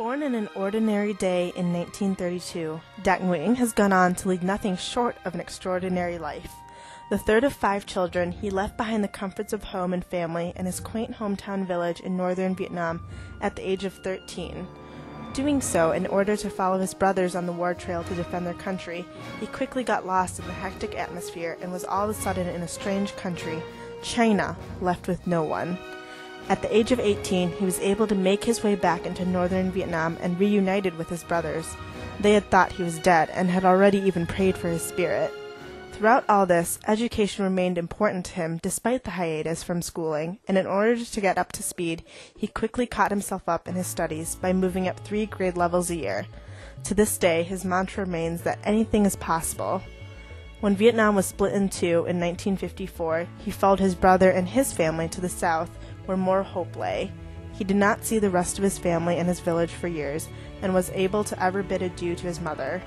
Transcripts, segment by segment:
Born in an ordinary day in 1932, Dat Nguyen has gone on to lead nothing short of an extraordinary life. The third of 5 children, he left behind the comforts of home and family in his quaint hometown village in northern Vietnam at the age of 13. Doing so in order to follow his brothers on the war trail to defend their country, he quickly got lost in the hectic atmosphere and was all of a sudden in a strange country, China, left with no one. At the age of 18, he was able to make his way back into northern Vietnam and reunited with his brothers. They had thought he was dead and had already even prayed for his spirit. Throughout all this, education remained important to him despite the hiatus from schooling, and in order to get up to speed, he quickly caught himself up in his studies by moving up 3 grade levels a year. To this day, his mantra remains that anything is possible. When Vietnam was split in two in 1954, he followed his brother and his family to the south, where more hope lay. He did not see the rest of his family and his village for years, and was able to ever bid adieu to his mother.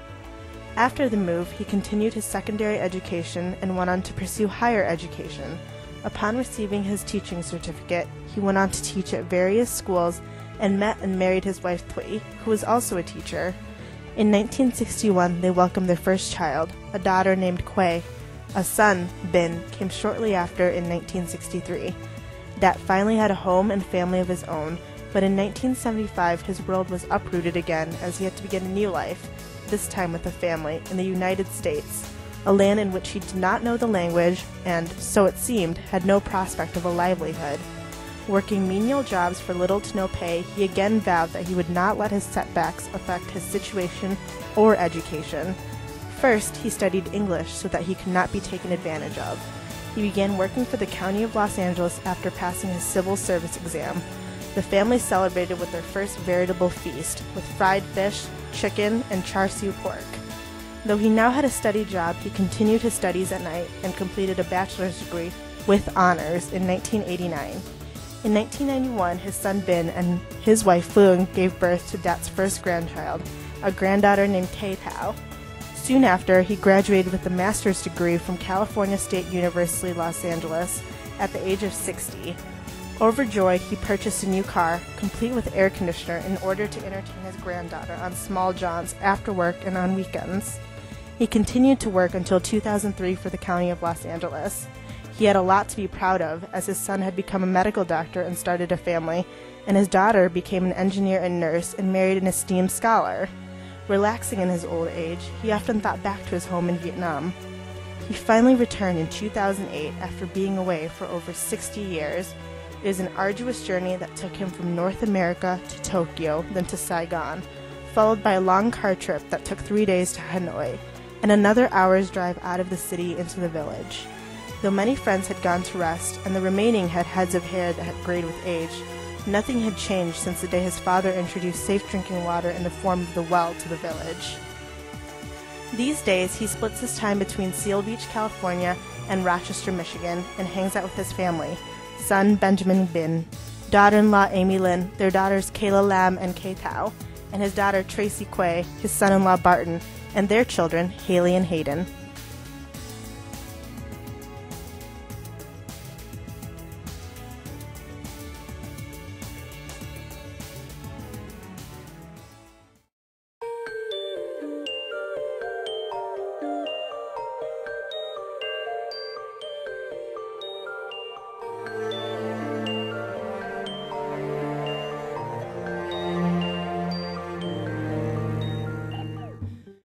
After the move, he continued his secondary education and went on to pursue higher education. Upon receiving his teaching certificate, he went on to teach at various schools and met and married his wife Thuy, who was also a teacher. In 1961, they welcomed their first child, a daughter named Quay. A son, Bin, came shortly after in 1963. Dat finally had a home and family of his own, but in 1975 his world was uprooted again as he had to begin a new life, this time with a family, in the United States, a land in which he did not know the language and, so it seemed, had no prospect of a livelihood. Working menial jobs for little to no pay, he again vowed that he would not let his setbacks affect his situation or education. First, he studied English so that he could not be taken advantage of. He began working for the County of Los Angeles after passing his civil service exam. The family celebrated with their first veritable feast, with fried fish, chicken, and char siu pork. Though he now had a steady job, he continued his studies at night and completed a bachelor's degree with honors in 1989. In 1991, his son Bin and his wife Phuong gave birth to Dat's first grandchild, a granddaughter named Kay. Soon after, he graduated with a master's degree from California State University, Los Angeles, at the age of 60. Overjoyed, he purchased a new car, complete with air conditioner, in order to entertain his granddaughter on small jaunts after work and on weekends. He continued to work until 2003 for the County of Los Angeles. He had a lot to be proud of, as his son had become a medical doctor and started a family, and his daughter became an engineer and nurse and married an esteemed scholar. Relaxing in his old age, he often thought back to his home in Vietnam. He finally returned in 2008 after being away for over 60 years. It was an arduous journey that took him from North America to Tokyo, then to Saigon, followed by a long car trip that took 3 days to Hanoi, and another hour's drive out of the city into the village. Though many friends had gone to rest, and the remaining had heads of hair that had grayed with age, nothing had changed since the day his father introduced safe drinking water in the form of the well to the village. These days, he splits his time between Seal Beach, California, and Rochester, Michigan, and hangs out with his family, son Benjamin Bin, daughter-in-law Amy Lynn, their daughters Kayla Lam and Kay Thao, and his daughter Tracy Quay, his son-in-law Barton, and their children Haley and Hayden.